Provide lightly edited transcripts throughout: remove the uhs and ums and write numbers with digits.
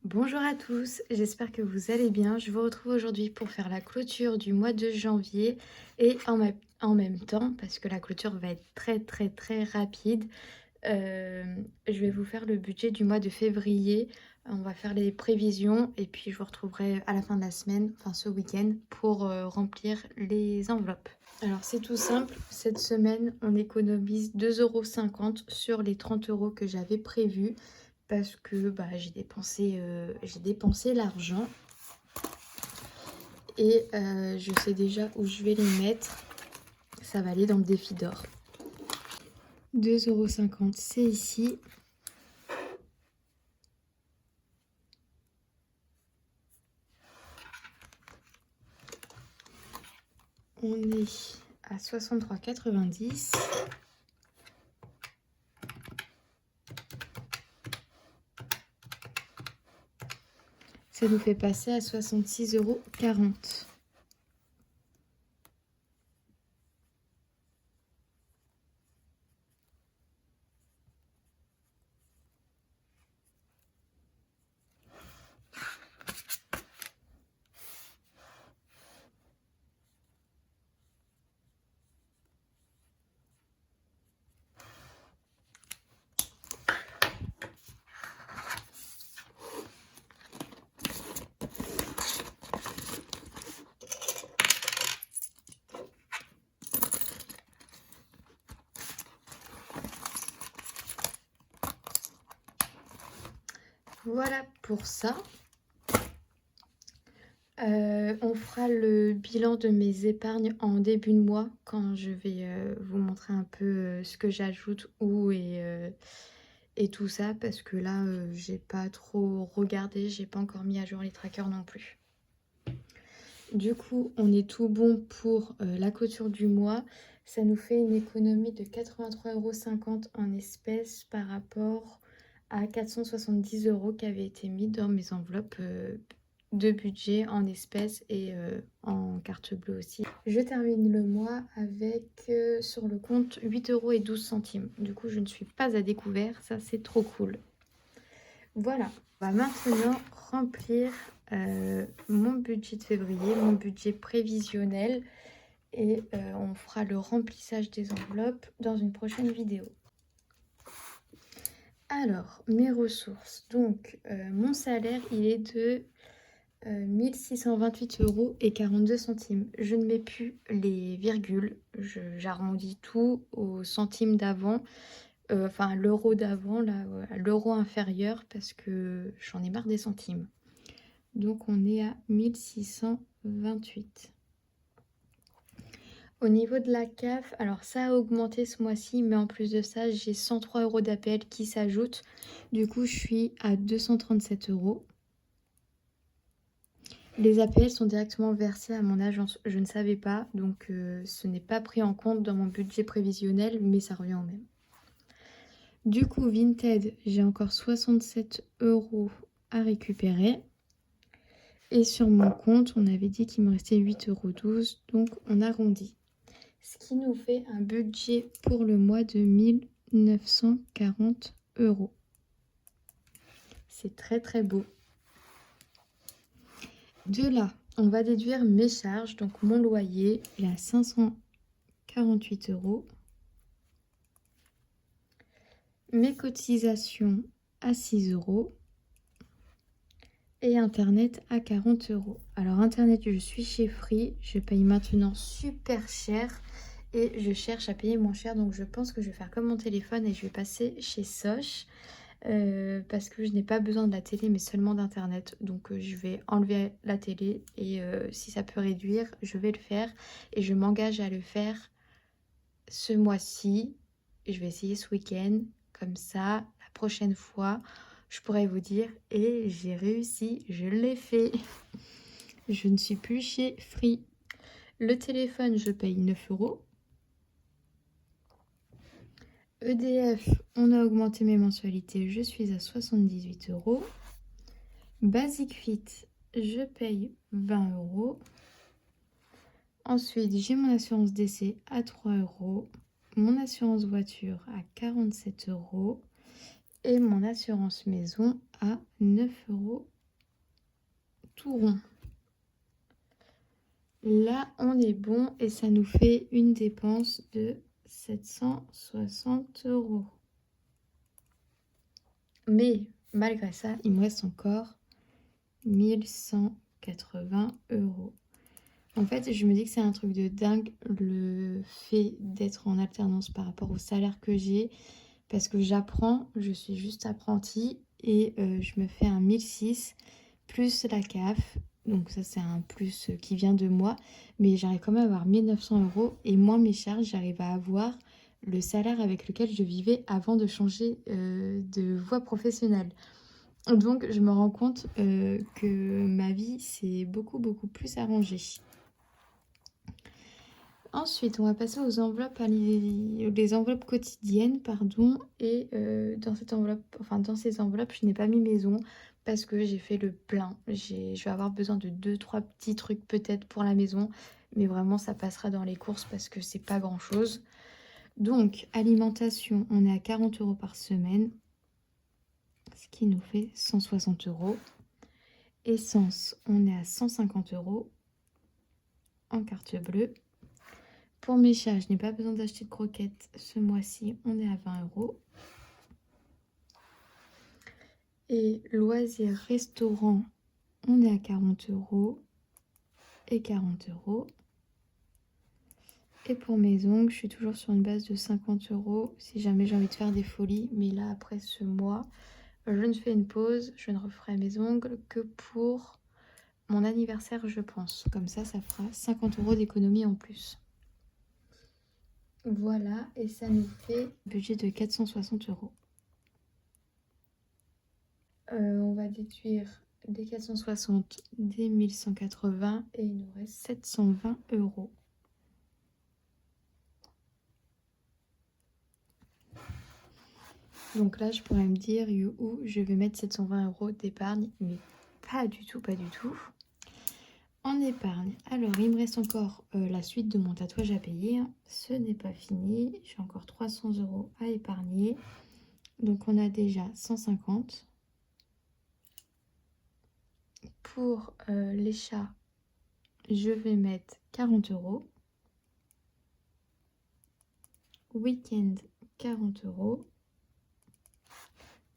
Bonjour à tous, j'espère que vous allez bien. Je vous retrouve aujourd'hui pour faire la clôture du mois de janvier et en même temps, parce que la clôture va être très rapide, je vais vous faire le budget du mois de février. On va faire les prévisions et puis je vous retrouverai à la fin de la semaine, enfin ce week-end, pour remplir les enveloppes. Alors c'est tout simple, cette semaine on économise 2,50 € sur les 30 € que j'avais prévus parce que j'ai dépensé l'argent et je sais déjà où je vais les mettre. Ça va aller dans le défi d'or. 2,50 € c'est ici. On est à 63,90 €. Ça nous fait passer à 66,40 €. Voilà pour ça. On fera le bilan de mes épargnes en début de mois quand je vais vous montrer un peu ce que j'ajoute où et tout ça parce que là j'ai pas trop regardé, j'ai pas encore mis à jour les trackers non plus. Du coup on est tout bon pour la clôture du mois. Ça nous fait une économie de 83,50 € en espèces par rapport à 470 € qui avaient été mis dans mes enveloppes de budget en espèces et en carte bleue aussi. Je termine le mois avec sur le compte 8,12 €. Du coup, je ne suis pas à découvert, ça c'est trop cool. Voilà, on va maintenant remplir mon budget de février, mon budget prévisionnel et on fera le remplissage des enveloppes dans une prochaine vidéo. Alors, mes ressources. Donc, mon salaire, il est de 1 628,42 €. Je ne mets plus les virgules, j'arrondis tout aux centimes d'avant, enfin l'euro d'avant, là, l'euro inférieur, parce que j'en ai marre des centimes. Donc on est à 1628. Au niveau de la CAF, alors ça a augmenté ce mois-ci, mais en plus de ça, j'ai 103 € d'APL qui s'ajoutent. Du coup, je suis à 237 €. Les APL sont directement versés à mon agence. Je ne savais pas, donc ce n'est pas pris en compte dans mon budget prévisionnel, mais ça revient au même. Du coup, Vinted, j'ai encore 67 € à récupérer. Et sur mon compte, on avait dit qu'il me restait 8,12 €, donc on arrondit. Ce qui nous fait un budget pour le mois de 1940 €. C'est très beau. De là, on va déduire mes charges. Donc mon loyer, il est à 548 €. Mes cotisations à 6 €. Et Internet à 40 €. Alors Internet, je suis chez Free. Je paye maintenant super cher. Et je cherche à payer moins cher. Donc je pense que je vais faire comme mon téléphone et je vais passer chez Sosh. Parce que je n'ai pas besoin de la télé mais seulement d'internet, donc je vais enlever la télé et si ça peut réduire je vais le faire et je m'engage à le faire ce mois-ci. Je vais essayer ce week-end, comme ça la prochaine fois je pourrais vous dire et j'ai réussi, je l'ai fait. Je ne suis plus chez Free. Le téléphone je paye 9 €. EDF, on a augmenté mes mensualités, je suis à 78 €. Basic Fit, je paye 20 €. Ensuite, j'ai mon assurance décès à 3 €, mon assurance voiture à 47 € et mon assurance maison à 9,50 €. tout rond. Là, on est bon et ça nous fait une dépense de 760 €. Mais malgré ça, il me reste encore 1180 €. En fait, je me dis que c'est un truc de dingue le fait d'être en alternance par rapport au salaire que j'ai. Parce que j'apprends, je suis juste apprentie et je me fais un 1006 plus la CAF. Donc ça, c'est un plus qui vient de moi. Mais j'arrive quand même à avoir 1900 € et moins mes charges, j'arrive à avoir le salaire avec lequel je vivais avant de changer de voie professionnelle. Donc je me rends compte que ma vie s'est beaucoup plus arrangée. Ensuite, on va passer aux enveloppes, les enveloppes quotidiennes, pardon. Et dans cette enveloppe, enfin dans ces enveloppes, je n'ai pas mis maison parce que j'ai fait le plein. Je vais avoir besoin de 2-3 petits trucs peut-être pour la maison, mais vraiment ça passera dans les courses parce que c'est pas grand-chose. Donc, alimentation, on est à 40 € par semaine, ce qui nous fait 160 €. Essence, on est à 150 € en carte bleue. Pour mes chats, je n'ai pas besoin d'acheter de croquettes. Ce mois-ci, on est à 20 €. Et loisirs, restaurant, on est à 40 € et 40 €. Et pour mes ongles, je suis toujours sur une base de 50 € si jamais j'ai envie de faire des folies. Mais là, après ce mois, je ne fais une pause. Je ne referai mes ongles que pour mon anniversaire, je pense. Comme ça fera 50 € d'économie en plus. Voilà, et ça nous fait un budget de 460 €. On va déduire des 460 des 1180 et il nous reste 720 €. Donc là, je pourrais me dire, youhou, je vais mettre 720 € d'épargne, mais pas du tout, pas du tout. En épargne, alors il me reste encore la suite de mon tatouage à payer. Ce n'est pas fini, j'ai encore 300 € à épargner. Donc on a déjà 150. Pour les chats, je vais mettre 40 €. Week-end, 40 €.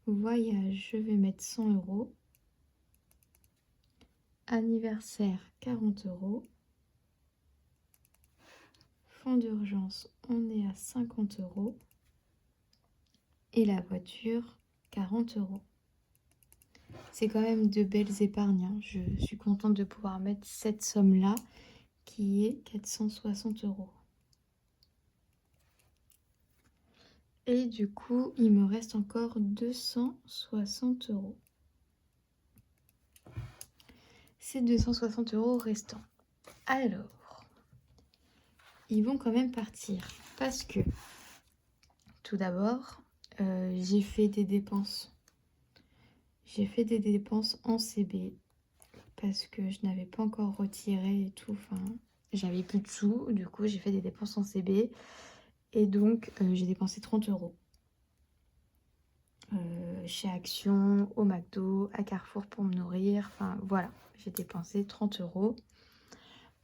Voyage, je vais mettre 100 €. Anniversaire, 40 €. Fonds d'urgence, on est à 50 €. Et la voiture, 40 €. C'est quand même de belles épargnes, hein. Je suis contente de pouvoir mettre cette somme-là, qui est 460 €. Et du coup, il me reste encore 260 €. Ces 260 € restants. Alors, ils vont quand même partir parce que, tout d'abord, j'ai fait des dépenses. J'ai fait des dépenses en CB parce que je n'avais pas encore retiré et tout. Enfin, j'avais plus de sous. Du coup, j'ai fait des dépenses en CB. Et donc, j'ai dépensé 30 € chez Action, au McDo, à Carrefour pour me nourrir. Enfin, voilà, j'ai dépensé 30 €.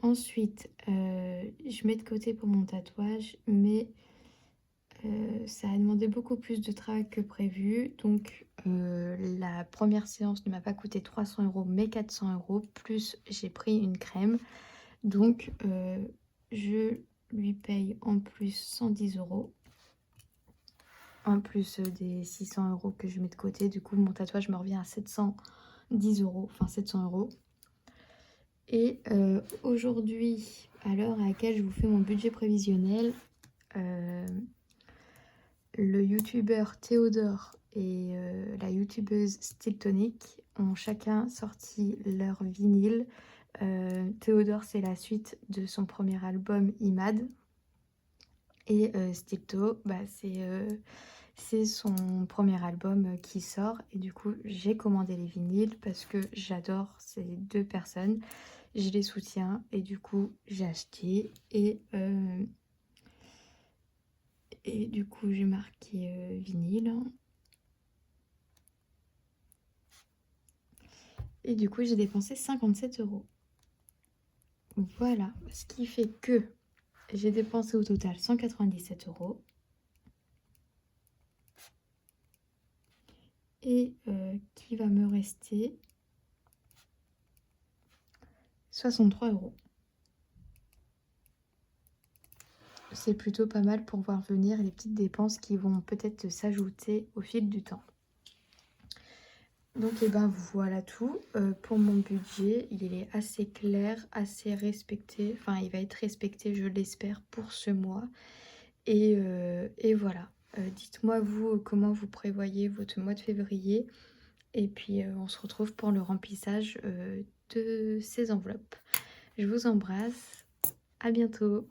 Ensuite, je mets de côté pour mon tatouage, mais ça a demandé beaucoup plus de travail que prévu. Donc, la première séance ne m'a pas coûté 300 € mais 400 €. Plus, j'ai pris une crème. Donc, je lui paye en plus 110 €. En plus des 600 € que je mets de côté. Du coup, mon tatouage me revient à 710 €. Enfin, 700 €. Et aujourd'hui, à l'heure à laquelle je vous fais mon budget prévisionnel, le youtubeur Théodore et la youtubeuse Stiltonic ont chacun sorti leur vinyle. Théodore, c'est la suite de son premier album Imad. Et Stilto, bah, c'est son premier album qui sort. Et du coup, j'ai commandé les vinyles parce que j'adore ces deux personnes. Je les soutiens et du coup, j'ai acheté. Et du coup, j'ai marqué vinyle. et du coup, j'ai dépensé 57 €. Voilà, ce qui fait que j'ai dépensé au total 197 € et qu'il va me rester 63 €. C'est plutôt pas mal pour voir venir les petites dépenses qui vont peut-être s'ajouter au fil du temps. Donc et ben, voilà tout, pour mon budget. Il est assez clair, assez respecté. Enfin, il va être respecté, je l'espère, pour ce mois et voilà. Dites-moi vous, comment vous prévoyez votre mois de février et puis, on se retrouve pour le remplissage, de ces enveloppes. Je vous embrasse, à bientôt.